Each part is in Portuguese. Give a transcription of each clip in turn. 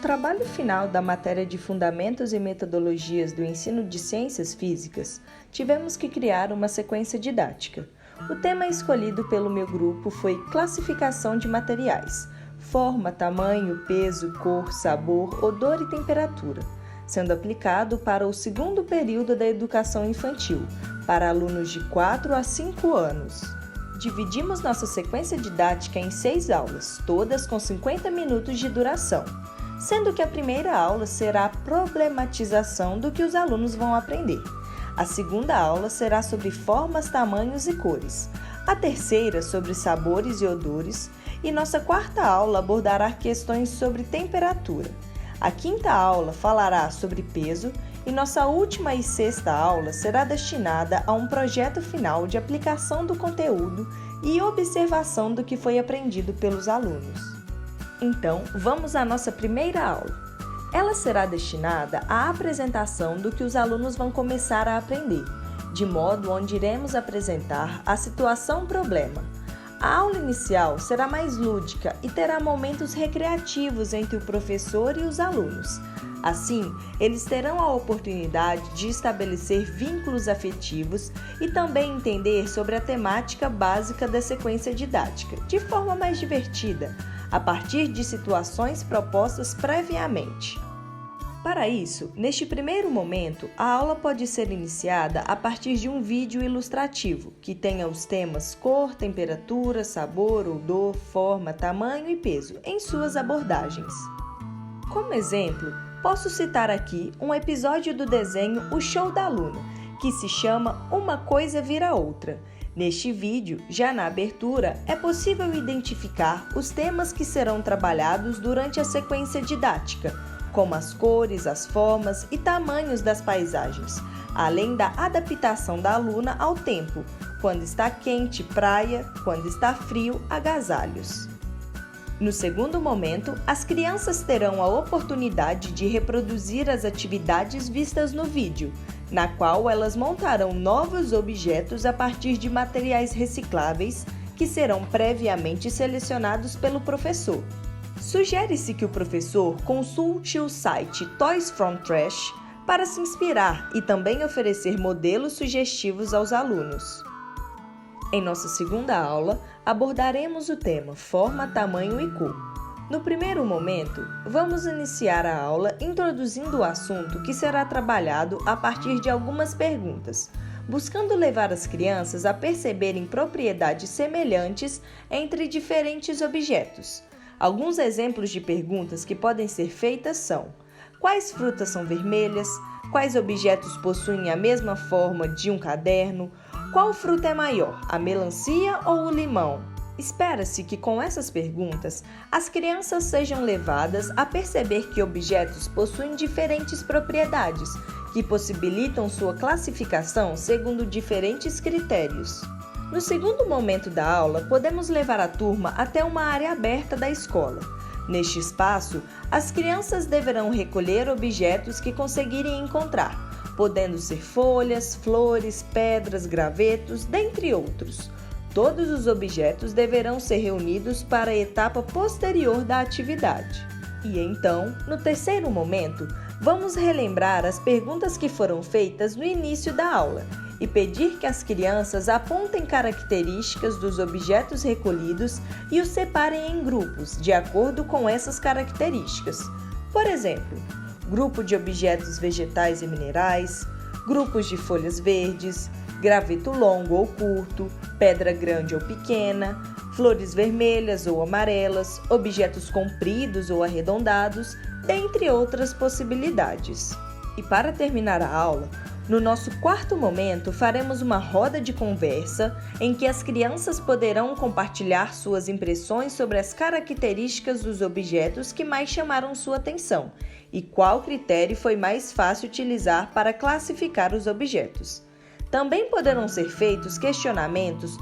trabalho final da matéria de Fundamentos e Metodologias do Ensino de Ciências Físicas, tivemos que criar uma sequência didática. O tema escolhido pelo meu grupo foi Classificação de Materiais, forma, tamanho, peso, cor, sabor, odor e temperatura, sendo aplicado para o segundo período da educação infantil, para alunos de 4 a 5 anos. Dividimos nossa sequência didática em 6 aulas, todas com 50 minutos de duração, sendo que a primeira aula será a problematização do que os alunos vão aprender. A segunda aula será sobre formas, tamanhos e cores. A terceira sobre sabores e odores. E nossa quarta aula abordará questões sobre temperatura. A quinta aula falará sobre peso e nossa última e sexta aula será destinada a um projeto final de aplicação do conteúdo e observação do que foi aprendido pelos alunos. Então, vamos à nossa primeira aula. Ela será destinada à apresentação do que os alunos vão começar a aprender, de modo onde iremos apresentar a situação-problema. A aula inicial será mais lúdica e terá momentos recreativos entre o professor e os alunos. Assim, eles terão a oportunidade de estabelecer vínculos afetivos e também entender sobre a temática básica da sequência didática, de forma mais divertida, a partir de situações propostas previamente. Para isso, neste primeiro momento, a aula pode ser iniciada a partir de um vídeo ilustrativo, que tenha os temas cor, temperatura, sabor, odor, forma, tamanho e peso em suas abordagens. Como exemplo, posso citar aqui um episódio do desenho O Show da Luna, que se chama Uma Coisa Vira Outra. Neste vídeo, já na abertura, é possível identificar os temas que serão trabalhados durante a sequência didática, como as cores, as formas e tamanhos das paisagens, além da adaptação da aluna ao tempo, quando está quente, praia, quando está frio, agasalhos. No segundo momento, as crianças terão a oportunidade de reproduzir as atividades vistas no vídeo, na qual elas montarão novos objetos a partir de materiais recicláveis que serão previamente selecionados pelo professor. Sugere-se que o professor consulte o site Toys from Trash para se inspirar e também oferecer modelos sugestivos aos alunos. Em nossa segunda aula, abordaremos o tema forma, tamanho e cor. No primeiro momento, vamos iniciar a aula introduzindo o assunto que será trabalhado a partir de algumas perguntas, buscando levar as crianças a perceberem propriedades semelhantes entre diferentes objetos. Alguns exemplos de perguntas que podem ser feitas são: quais frutas são vermelhas? Quais objetos possuem a mesma forma de um caderno? Qual fruta é maior, a melancia ou o limão? Espera-se que com essas perguntas, as crianças sejam levadas a perceber que objetos possuem diferentes propriedades, que possibilitam sua classificação segundo diferentes critérios. No segundo momento da aula, podemos levar a turma até uma área aberta da escola. Neste espaço, as crianças deverão recolher objetos que conseguirem encontrar, podendo ser folhas, flores, pedras, gravetos, dentre outros. Todos os objetos deverão ser reunidos para a etapa posterior da atividade. E então, no terceiro momento, vamos relembrar as perguntas que foram feitas no início da aula e pedir que as crianças apontem características dos objetos recolhidos e os separem em grupos, de acordo com essas características. Por exemplo, grupo de objetos vegetais e minerais, grupos de folhas verdes, graveto longo ou curto, pedra grande ou pequena, flores vermelhas ou amarelas, objetos compridos ou arredondados, dentre outras possibilidades. E para terminar a aula, no nosso quarto momento, faremos uma roda de conversa em que as crianças poderão compartilhar suas impressões sobre as características dos objetos que mais chamaram sua atenção e qual critério foi mais fácil utilizar para classificar os objetos. Também poderão ser feitos questionamentos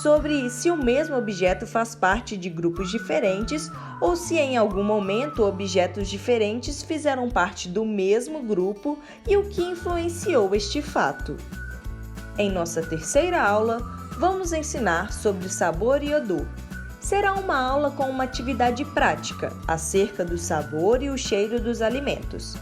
sobre se o mesmo objeto faz parte de grupos diferentes ou se em algum momento objetos diferentes fizeram parte do mesmo grupo e o que influenciou este fato. Em nossa terceira aula, vamos ensinar sobre sabor e odor. Será uma aula com uma atividade prática acerca do sabor e o cheiro dos alimentos.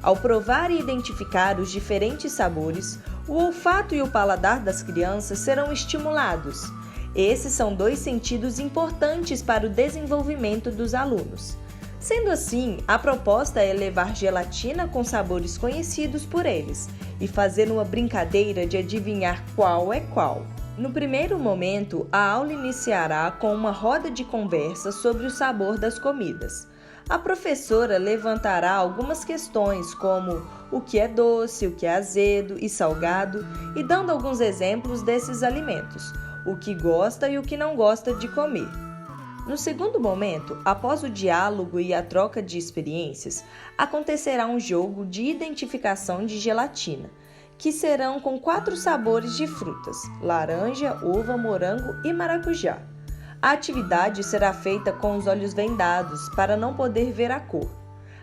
Ao provar e identificar os diferentes sabores, o olfato e o paladar das crianças serão estimulados. Esses são 2 sentidos importantes para o desenvolvimento dos alunos. Sendo assim, a proposta é levar gelatina com sabores conhecidos por eles e fazer uma brincadeira de adivinhar qual é qual. No primeiro momento, a aula iniciará com uma roda de conversa sobre o sabor das comidas. A professora levantará algumas questões como o que é doce, o que é azedo e salgado e dando alguns exemplos desses alimentos, o que gosta e o que não gosta de comer. No segundo momento, após o diálogo e a troca de experiências, acontecerá um jogo de identificação de gelatina, que serão com 4 sabores de frutas: laranja, uva, morango e maracujá. A atividade será feita com os olhos vendados para não poder ver a cor.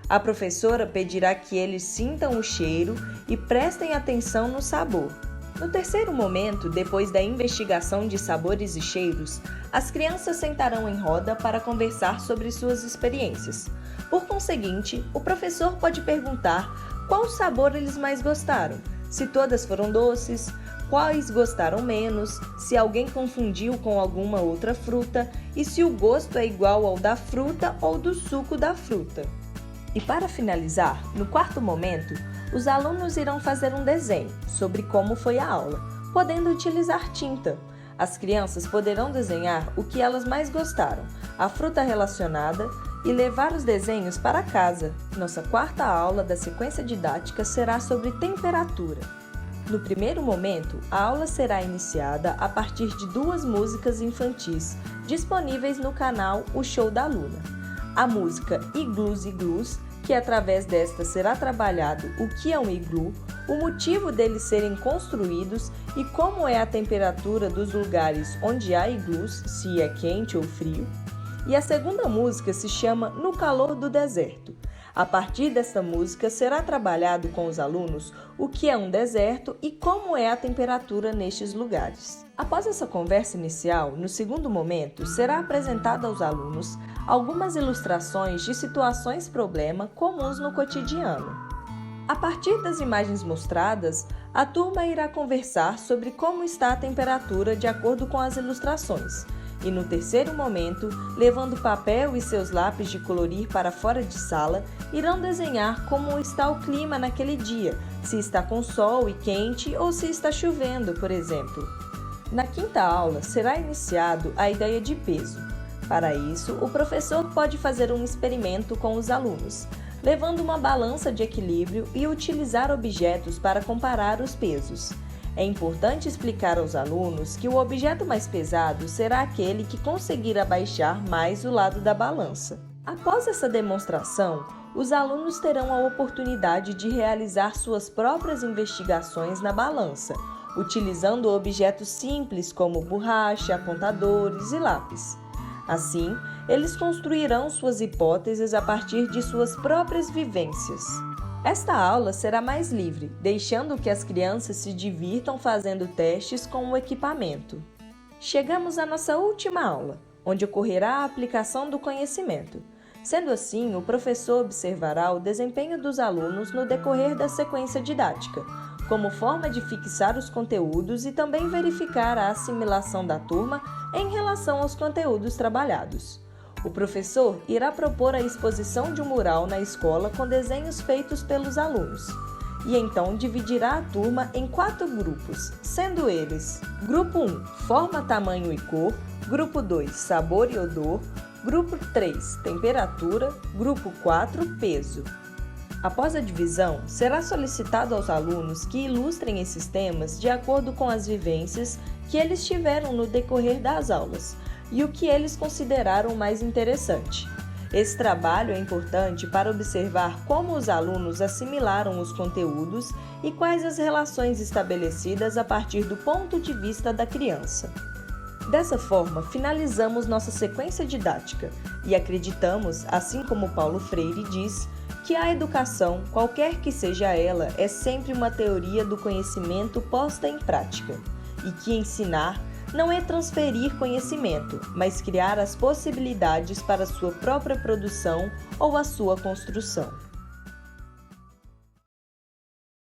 A professora pedirá que eles sintam o cheiro e prestem atenção no sabor. No terceiro momento, depois da investigação de sabores e cheiros, as crianças sentarão em roda para conversar sobre suas experiências. Por conseguinte, o professor pode perguntar qual sabor eles mais gostaram, se todas foram doces, quais gostaram menos, se alguém confundiu com alguma outra fruta e se o gosto é igual ao da fruta ou do suco da fruta. E para finalizar, no quarto momento, os alunos irão fazer um desenho sobre como foi a aula, podendo utilizar tinta. As crianças poderão desenhar o que elas mais gostaram, a fruta relacionada, e levar os desenhos para casa. Nossa quarta aula da sequência didática será sobre temperatura. No primeiro momento, a aula será iniciada a partir de 2 músicas infantis disponíveis no canal O Show da Luna. A música Iglus Iglus, que através desta será trabalhado o que é um iglu, o motivo deles serem construídos e como é a temperatura dos lugares onde há iglus, se é quente ou frio. E a segunda música se chama No Calor do Deserto. A partir desta música será trabalhado com os alunos o que é um deserto e como é a temperatura nestes lugares. Após essa conversa inicial, no segundo momento, será apresentada aos alunos algumas ilustrações de situações-problema comuns no cotidiano. A partir das imagens mostradas, a turma irá conversar sobre como está a temperatura de acordo com as ilustrações. E no terceiro momento, levando papel e seus lápis de colorir para fora de sala, irão desenhar como está o clima naquele dia, se está com sol e quente ou se está chovendo, por exemplo. Na quinta aula, será iniciado a ideia de peso. Para isso, o professor pode fazer um experimento com os alunos, levando uma balança de equilíbrio e utilizar objetos para comparar os pesos. É importante explicar aos alunos que o objeto mais pesado será aquele que conseguir abaixar mais o lado da balança. Após essa demonstração, os alunos terão a oportunidade de realizar suas próprias investigações na balança, utilizando objetos simples como borracha, apontadores e lápis. Assim, eles construirão suas hipóteses a partir de suas próprias vivências. Esta aula será mais livre, deixando que as crianças se divirtam fazendo testes com o equipamento. Chegamos à nossa última aula, onde ocorrerá a aplicação do conhecimento. Sendo assim, o professor observará o desempenho dos alunos no decorrer da sequência didática, como forma de fixar os conteúdos e também verificar a assimilação da turma em relação aos conteúdos trabalhados. O professor irá propor a exposição de um mural na escola com desenhos feitos pelos alunos e então dividirá a turma em 4 grupos, sendo eles: Grupo 1, Forma, Tamanho e Cor, Grupo 2, Sabor e Odor, Grupo 3, Temperatura, Grupo 4, Peso. Após a divisão, será solicitado aos alunos que ilustrem esses temas de acordo com as vivências que eles tiveram no decorrer das aulas e o que eles consideraram mais interessante. Esse trabalho é importante para observar como os alunos assimilaram os conteúdos e quais as relações estabelecidas a partir do ponto de vista da criança. Dessa forma, finalizamos nossa sequência didática e acreditamos, assim como Paulo Freire diz, que a educação, qualquer que seja ela, é sempre uma teoria do conhecimento posta em prática e que ensinar não é transferir conhecimento, mas criar as possibilidades para a sua própria produção ou a sua construção.